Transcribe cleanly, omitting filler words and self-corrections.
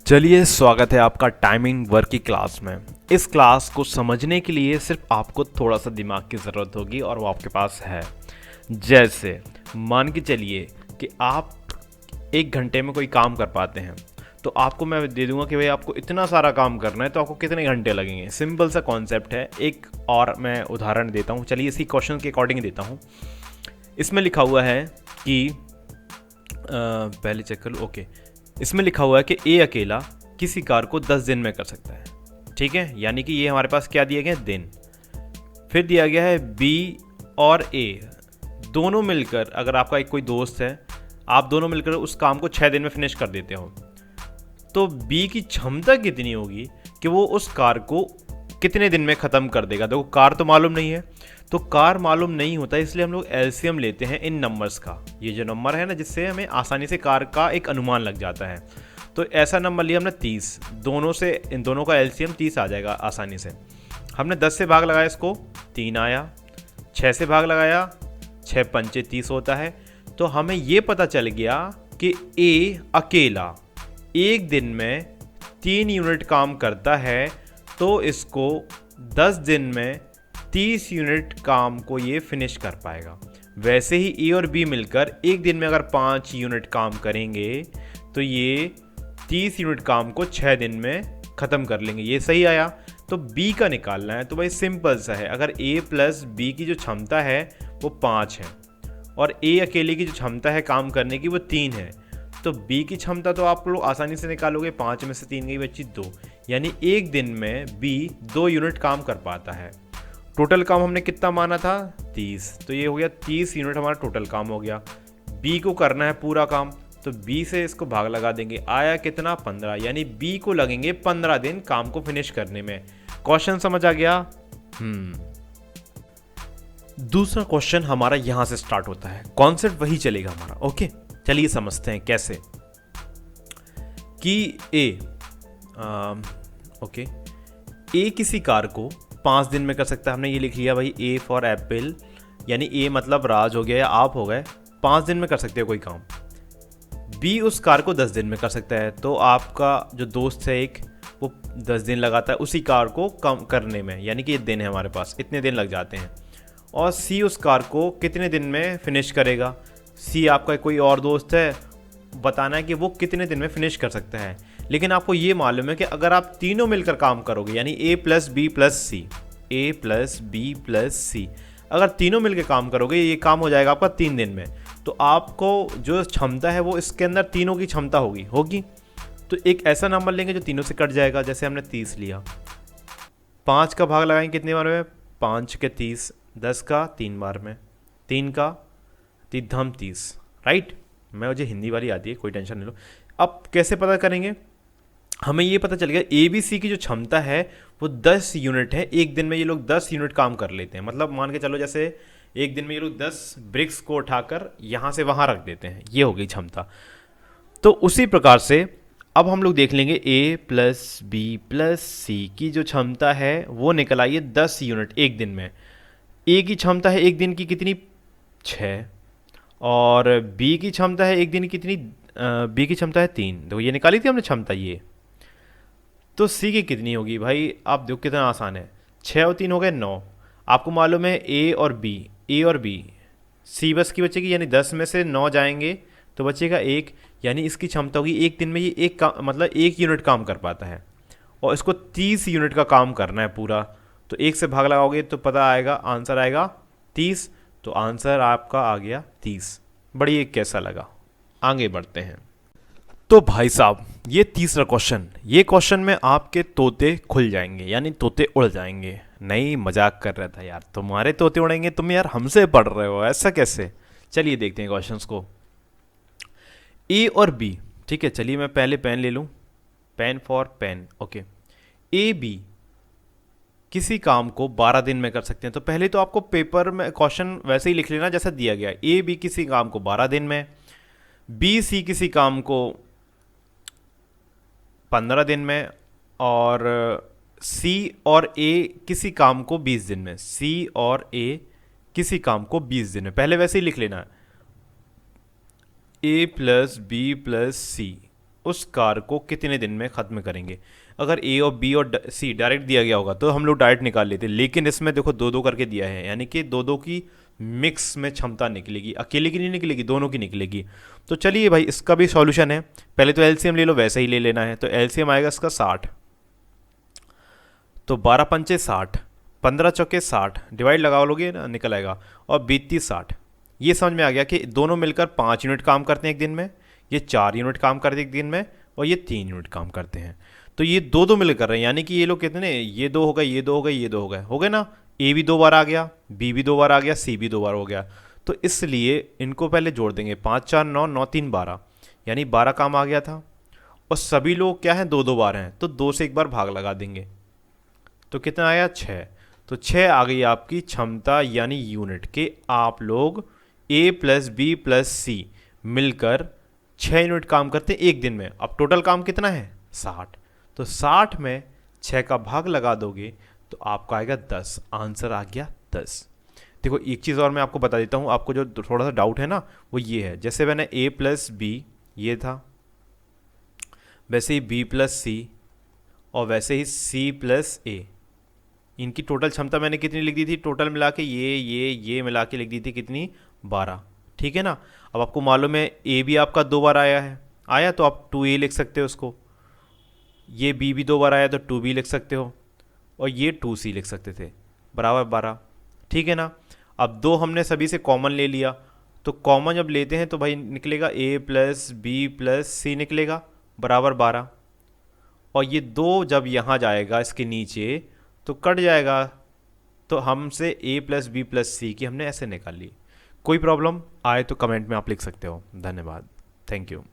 चलिए स्वागत है आपका टाइमिंग वर्क की क्लास में। इस क्लास को समझने के लिए सिर्फ आपको थोड़ा सा दिमाग की ज़रूरत होगी और वो आपके पास है। जैसे मान के चलिए कि आप 1 घंटे में कोई काम कर पाते हैं, तो आपको मैं दे दूंगा कि भाई आपको इतना सारा काम करना है तो आपको कितने घंटे लगेंगे। सिंपल सा कॉन्सेप्ट है। एक और मैं उदाहरण देता हूँ, चलिए इसी क्वेश्चन के अकॉर्डिंग देता हूँ। इसमें लिखा हुआ है कि पहले चेक कर लो। ओके, इसमें लिखा हुआ है कि ए अकेला किसी कार को 10 दिन में कर सकता है। ठीक है, यानी कि ये हमारे पास क्या दिया गया है, दिन। फिर दिया गया है बी और ए दोनों मिलकर, अगर आपका एक कोई दोस्त है, आप दोनों मिलकर उस काम को 6 दिन में फिनिश कर देते हो, तो बी की क्षमता कितनी होगी कि वो उस कार को कितने दिन में ख़त्म कर देगा। देखो कार तो मालूम नहीं है, तो कार मालूम नहीं होता, इसलिए हम लोग एलसीएम लेते हैं इन नंबर्स का। ये जो नंबर है ना, जिससे हमें आसानी से कार का एक अनुमान लग जाता है। तो ऐसा नंबर लिया हमने 30, दोनों से इन दोनों का एलसीएम 30 आ जाएगा आसानी से। हमने 10 से भाग लगाया, इसको 3 आया। 6 से भाग लगाया, 6 पंचे 30 होता है। तो हमें ये पता चल गया कि ए अकेला 1 दिन में 3 यूनिट काम करता है, तो इसको 10 दिन में 30 यूनिट काम को ये फिनिश कर पाएगा। वैसे ही ए और बी मिलकर 1 दिन में अगर 5 यूनिट काम करेंगे, तो ये 30 यूनिट काम को 6 दिन में ख़त्म कर लेंगे। ये सही आया। तो बी का निकालना है, तो भाई सिंपल सा है। अगर ए प्लस बी की जो क्षमता है वो 5 है और ए अकेले की जो क्षमता है काम करने की वो 3 है, तो बी की क्षमता तो आप लोग आसानी से निकालोगे। 5 में से 3 गई बच्ची 2, यानी 1 दिन में बी 2 यूनिट काम कर पाता है। टोटल काम हमने कितना माना था, 30, तो ये हो गया 30 यूनिट हमारा टोटल काम हो गया। बी को करना है पूरा काम, तो बी से इसको भाग लगा देंगे, आया कितना 15, यानी बी को लगेंगे 15 दिन काम को फिनिश करने में। क्वेश्चन समझ आ गया। दूसरा क्वेश्चन हमारा यहां से स्टार्ट होता है, कॉन्सेप्ट वही चलेगा हमारा। ओके, चलिए समझते हैं कैसे। कि ए किसी कार को 5 दिन में कर सकता है। हमने ये लिख लिया भाई, ए फॉर एप्पल, यानी ए मतलब राज हो गया या आप हो गए, 5 दिन में कर सकते हो कोई काम। बी उस कार को 10 दिन में कर सकता है, तो आपका जो दोस्त है एक, वो 10 दिन लगाता है उसी कार को कम करने में, यानी कि ये दिन है हमारे पास, इतने दिन लग जाते हैं। और सी उस कार को कितने दिन में फिनिश करेगा। सी आपका कोई और दोस्त है, बताना है कि वो कितने दिन में फिनिश कर सकता है। लेकिन आपको ये मालूम है कि अगर आप तीनों मिलकर काम करोगे, यानी ए प्लस बी प्लस सी, ए प्लस बी प्लस सी, अगर तीनों मिलकर काम करोगे, ये काम हो जाएगा आपका 3 दिन में। तो आपको जो क्षमता है वो इसके अंदर तीनों की क्षमता होगी। तो एक ऐसा नंबर लेंगे जो तीनों से कट जाएगा। जैसे हमने 30 लिया, 5 का भाग लगाएंगे कितने बार में, 5 के 30, 10 का 3 बार में, 3 का 3 धम 30, राइट। मैं मुझे हिंदी वाली आती है, कोई टेंशन नहीं लो। अब कैसे पता करेंगे, हमें ये पता चल गया ए बी सी की जो क्षमता है वो 10 यूनिट है। 1 दिन में ये लोग 10 यूनिट काम कर लेते हैं। मतलब मान के चलो, जैसे 1 दिन में ये लोग 10 ब्रिक्स को उठाकर यहाँ से वहाँ रख देते हैं, ये हो गई क्षमता। तो उसी प्रकार से अब हम लोग देख लेंगे ए प्लस बी प्लस सी की जो क्षमता है वो निकल आई है 10 यूनिट 1 दिन में। ए की क्षमता है 1 दिन की कितनी, 6, और बी की क्षमता है 1 दिन की कितनी, बी की क्षमता है 3। देखो ये निकाली थी हमने क्षमता ये। तो सी की कितनी होगी भाई, आप देखो कितना आसान है, 6 और 3 हो गए 9। आपको मालूम है ए और बी, सी बस की बचेगी, यानी 10 में से 9 जाएंगे तो बचेगा 1, यानी इसकी क्षमता होगी 1 दिन में ये एक काम, मतलब 1 यूनिट काम कर पाता है, और इसको 30 यूनिट का काम करना है पूरा। तो 1 से भाग लगाओगे तो पता आएगा, आंसर आएगा 30। तो आंसर आपका आ गया 30। बढ़िए, कैसा लगा, आगे बढ़ते हैं। तो भाई साहब, ये तीसरा क्वेश्चन, ये क्वेश्चन में आपके तोते खुल जाएंगे, यानी तोते उड़ जाएंगे। नहीं, मजाक कर रहा था यार, तुम्हारे तोते उड़ेंगे, तुम यार हमसे पढ़ रहे हो, ऐसा कैसे। चलिए देखते हैं क्वेश्चंस को। ए और बी, ठीक है, चलिए मैं पहले पेन ले लूँ, pen for pen. Okay, A B किसी काम को 12 दिन में कर सकते हैं। तो पहले तो आपको पेपर में क्वेश्चन वैसे ही लिख लेना जैसा दिया गया है। ए बी किसी काम को 12 दिन में, बी सी किसी काम को 15 दिन में, और सी और ए किसी काम को 20 दिन में। सी और ए किसी काम को 20 दिन में, पहले वैसे ही लिख लेना है, ए प्लस बी प्लस सी। उस कार को कितने दिन में ख़त्म करेंगे। अगर ए और बी और सी डायरेक्ट दिया गया होगा तो हम लोग डायरेक्ट निकाल लेते, लेकिन इसमें देखो दो दो करके दिया है, यानी कि दो दो की मिक्स में क्षमता निकलेगी, अकेले की नहीं निकलेगी, दोनों की निकलेगी। तो चलिए भाई इसका भी सॉल्यूशन है। पहले तो एलसीएम ले लो, वैसे ही ले लेना है। तो एलसीएम आएगा इसका 60, तो 12 पंचे 60, 15 चौके 60, डिवाइड लगा लोगे ना निकल आएगा, और 32 60। ये समझ में आ गया कि दोनों मिलकर 5 यूनिट काम करते हैं एक दिन में, ये 4 यूनिट काम करते हैं एक दिन में, और ये 3 यूनिट काम करते हैं। तो ये दो दो मिल कर रहे हैं, यानी कि ये लोग कितने, ये दो हो गए, ये दो हो गए, ये दो हो गए ना। ए भी 2 बार आ गया, बी भी 2 बार आ गया, सी भी 2 बार हो गया। तो इसलिए इनको पहले जोड़ देंगे, 5 4 9, 9 3 12, यानी 12 काम आ गया था। और सभी लोग क्या हैं, 2 2 बार हैं, तो 2 से एक बार भाग लगा देंगे, तो कितना आया 6। तो 6 आ गई आपकी क्षमता यानी यूनिट के, आप लोग ए प्लस बी प्लस सी मिलकर 6 यूनिट काम करते हैं एक दिन में। अब टोटल काम कितना है 60, तो 60 में 6 का भाग लगा दोगे तो आपका आएगा 10, आंसर आ गया 10। देखो एक चीज़ और मैं आपको बता देता हूँ, आपको जो थोड़ा सा डाउट है ना वो ये है, जैसे मैंने ए प्लस बी ये था, वैसे ही बी प्लस सी, और वैसे ही सी प्लस ए, इनकी टोटल क्षमता मैंने कितनी लिख दी थी, टोटल मिला के ये मिला के लिख दी थी कितनी, 12। ठीक है ना। अब आपको मालूम है ए भी आपका 2 बार आया तो आप 2a लिख सकते हो उसको, ये बी भी 2 बार आया तो 2b लिख सकते हो, और ये 2c लिख सकते थे, बराबर 12। ठीक है ना। अब 2 हमने सभी से कॉमन ले लिया, तो कॉमन जब लेते हैं तो भाई निकलेगा a प्लस बी प्लस सी निकलेगा, बराबर 12। और ये 2 जब यहाँ जाएगा इसके नीचे तो कट जाएगा, तो हमसे a प्लस बी प्लस सी की हमने ऐसे निकाल ली। कोई प्रॉब्लम आए तो कमेंट में आप लिख सकते हो। धन्यवाद, थैंक यू।